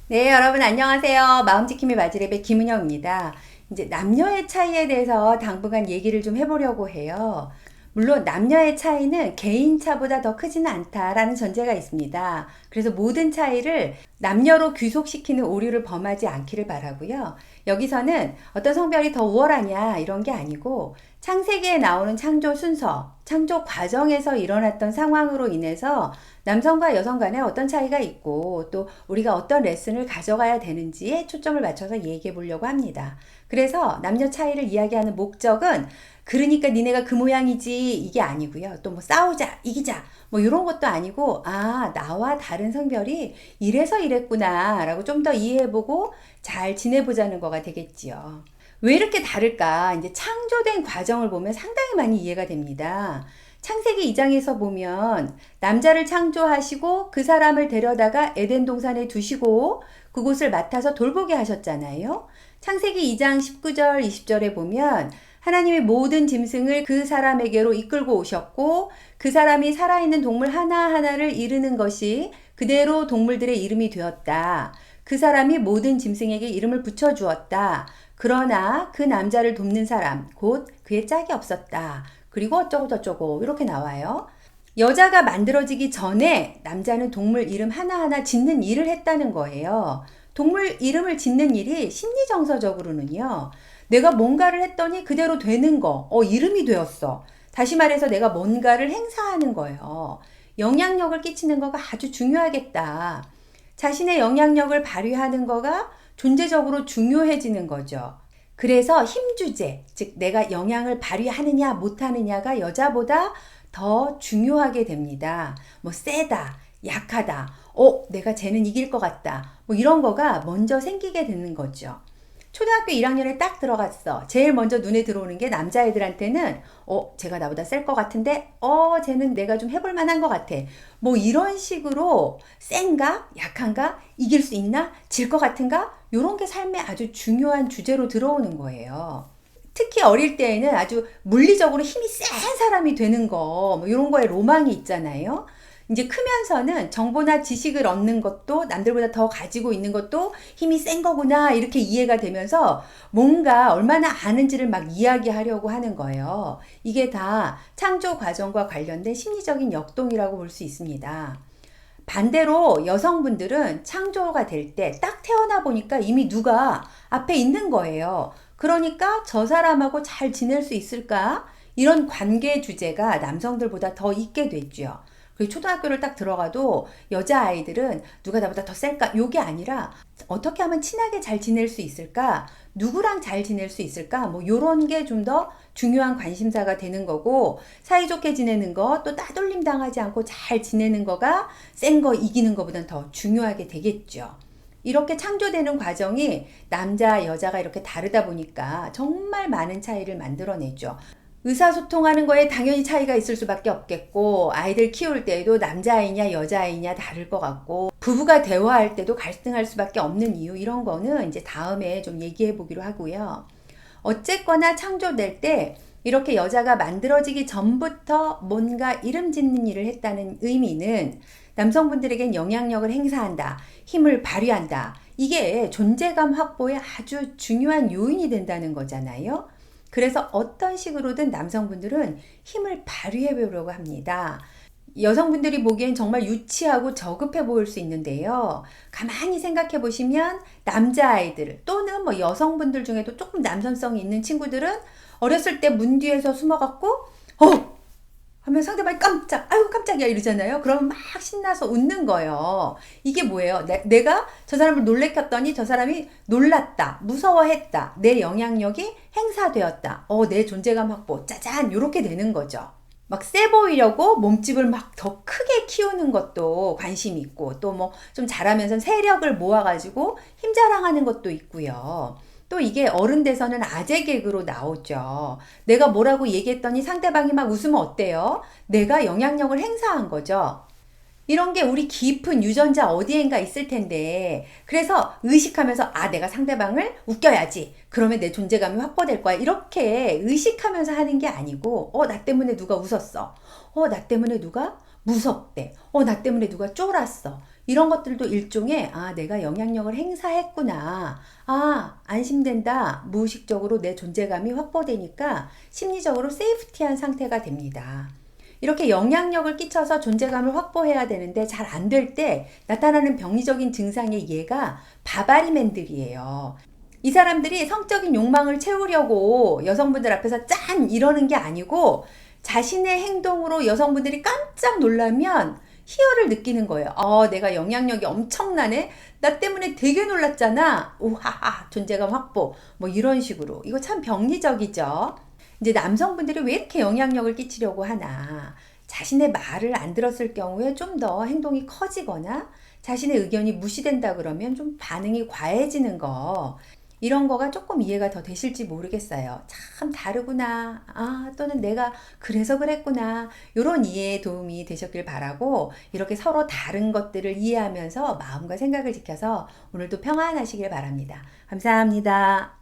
네, 여러분 안녕하세요. 마음지킴이 마지랩의 김은영입니다. 이제 남녀의 차이에 대해서 당분간 얘기를 좀 해보려고 해요. 물론 남녀의 차이는 개인 차보다 더 크지는 않다라는 전제가 있습니다. 그래서 모든 차이를 남녀로 귀속시키는 오류를 범하지 않기를 바라고요. 여기서는 어떤 성별이 더 우월하냐 이런 게 아니고 창세기에 나오는 창조 순서, 창조 과정에서 일어났던 상황으로 인해서 남성과 여성 간에 어떤 차이가 있고 또 우리가 어떤 레슨을 가져가야 되는지에 초점을 맞춰서 얘기해 보려고 합니다. 그래서 남녀 차이를 이야기하는 목적은 그러니까 니네가 그 모양이지 이게 아니고요. 또 뭐 싸우자, 이기자 뭐 이런 것도 아니고 나와 다른 성별이 이래서 이랬구나 라고 좀 더 이해해보고 잘 지내보자는 거가 되겠지요. 왜 이렇게 다를까? 이제 창조된 과정을 보면 상당히 많이 이해가 됩니다. 창세기 2장에서 보면 남자를 창조하시고 그 사람을 데려다가 에덴 동산에 두시고 그곳을 맡아서 돌보게 하셨잖아요. 창세기 2장 19절 20절에 보면 하나님이 모든 짐승을 그 사람에게로 이끌고 오셨고 그 사람이 살아있는 동물 하나하나를 이르는 것이 그대로 동물들의 이름이 되었다. 그 사람이 모든 짐승에게 이름을 붙여주었다. 그러나 그 남자를 돕는 사람 곧 그의 짝이 없었다. 그리고 어쩌고저쩌고 이렇게 나와요. 여자가 만들어지기 전에 남자는 동물 이름 하나하나 짓는 일을 했다는 거예요. 동물 이름을 짓는 일이 심리정서적으로는요. 내가 뭔가를 했더니 그대로 되는 거, 이름이 되었어. 다시 말해서 내가 뭔가를 행사하는 거예요. 영향력을 끼치는 거가 아주 중요하겠다. 자신의 영향력을 발휘하는 거가 존재적으로 중요해지는 거죠. 그래서 힘주제, 즉 내가 영향을 발휘하느냐 못하느냐가 여자보다 더 중요하게 됩니다. 뭐 세다, 약하다, 내가 쟤는 이길 것 같다. 뭐 이런 거가 먼저 생기게 되는 거죠. 초등학교 1학년에 딱 들어갔어. 제일 먼저 눈에 들어오는 게 남자애들한테는 쟤가 나보다 셀 것 같은데 쟤는 내가 좀 해볼 만한 것 같아. 뭐 이런 식으로 센가? 약한가? 이길 수 있나? 질 것 같은가? 이런 게 삶의 아주 중요한 주제로 들어오는 거예요. 특히 어릴 때에는 아주 물리적으로 힘이 센 사람이 되는 거, 뭐 이런 거에 로망이 있잖아요. 이제 크면서는 정보나 지식을 얻는 것도 남들보다 더 가지고 있는 것도 힘이 센 거구나 이렇게 이해가 되면서 뭔가 얼마나 아는지를 막 이야기하려고 하는 거예요. 이게 다 창조 과정과 관련된 심리적인 역동이라고 볼 수 있습니다. 반대로 여성분들은 창조가 될 때 딱 태어나 보니까 이미 누가 앞에 있는 거예요. 그러니까 저 사람하고 잘 지낼 수 있을까? 이런 관계 주제가 남성들보다 더 있게 됐죠. 그리고 초등학교를 딱 들어가도 여자아이들은 누가 나보다 더 셀까? 요게 아니라 어떻게 하면 친하게 잘 지낼 수 있을까? 누구랑 잘 지낼 수 있을까? 뭐 요런 게 좀 더 중요한 관심사가 되는 거고 사이좋게 지내는 거 또 따돌림 당하지 않고 잘 지내는 거가 센 거 이기는 거보단 더 중요하게 되겠죠. 이렇게 창조되는 과정이 남자, 여자가 이렇게 다르다 보니까 정말 많은 차이를 만들어내죠. 의사소통하는 거에 당연히 차이가 있을 수밖에 없겠고 아이들 키울 때에도 남자아이냐 여자아이냐 다를 것 같고 부부가 대화할 때도 갈등할 수밖에 없는 이유 이런 거는 이제 다음에 좀 얘기해 보기로 하고요. 어쨌거나 창조될 때 이렇게 여자가 만들어지기 전부터 뭔가 이름 짓는 일을 했다는 의미는 남성분들에겐 영향력을 행사한다, 힘을 발휘한다. 이게 존재감 확보에 아주 중요한 요인이 된다는 거잖아요. 그래서 어떤 식으로든 남성분들은 힘을 발휘해 보려고 합니다. 여성분들이 보기엔 정말 유치하고 저급해 보일 수 있는데요. 가만히 생각해 보시면 남자아이들 또는 뭐 여성분들 중에도 조금 남성성이 있는 친구들은 어렸을 때 문 뒤에서 숨어갖고 하면 상대방이 아이고 깜짝이야 이러잖아요. 그러면 막 신나서 웃는 거예요. 이게 뭐예요? 내가 저 사람을 놀래켰더니 저 사람이 놀랐다, 무서워했다, 내 영향력이 행사되었다, 내 존재감 확보, 짜잔 이렇게 되는 거죠. 막 세 보이려고 몸집을 막 더 크게 키우는 것도 관심 있고 또 뭐 좀 잘하면서 세력을 모아가지고 힘 자랑하는 것도 있고요. 또 이게 어른 돼서는 아재 개그로 나오죠. 내가 뭐라고 얘기했더니 상대방이 막 웃으면 어때요? 내가 영향력을 행사한 거죠. 이런 게 우리 깊은 유전자 어디엔가 있을 텐데, 그래서 의식하면서, 아, 내가 상대방을 웃겨야지. 그러면 내 존재감이 확보될 거야. 이렇게 의식하면서 하는 게 아니고, 나 때문에 누가 웃었어. 나 때문에 누가 무섭대. 나 때문에 누가 쫄았어. 이런 것들도 일종의, 아, 내가 영향력을 행사했구나. 아, 안심된다. 무의식적으로 내 존재감이 확보되니까 심리적으로 세이프티한 상태가 됩니다. 이렇게 영향력을 끼쳐서 존재감을 확보해야 되는데 잘 안 될 때 나타나는 병리적인 증상의 예가 바바리맨들이에요. 이 사람들이 성적인 욕망을 채우려고 여성분들 앞에서 짠! 이러는 게 아니고 자신의 행동으로 여성분들이 깜짝 놀라면 희열을 느끼는 거예요. 내가 영향력이 엄청나네? 나 때문에 되게 놀랐잖아? 우하하, 존재감 확보. 뭐 이런 식으로. 이거 참 병리적이죠? 이제 남성분들이 왜 이렇게 영향력을 끼치려고 하나? 자신의 말을 안 들었을 경우에 좀 더 행동이 커지거나 자신의 의견이 무시된다 그러면 좀 반응이 과해지는 거. 이런 거가 조금 이해가 더 되실지 모르겠어요. 참 다르구나. 아, 또는 내가 그래서 그랬구나. 이런 이해에 도움이 되셨길 바라고 이렇게 서로 다른 것들을 이해하면서 마음과 생각을 지켜서 오늘도 평안하시길 바랍니다. 감사합니다.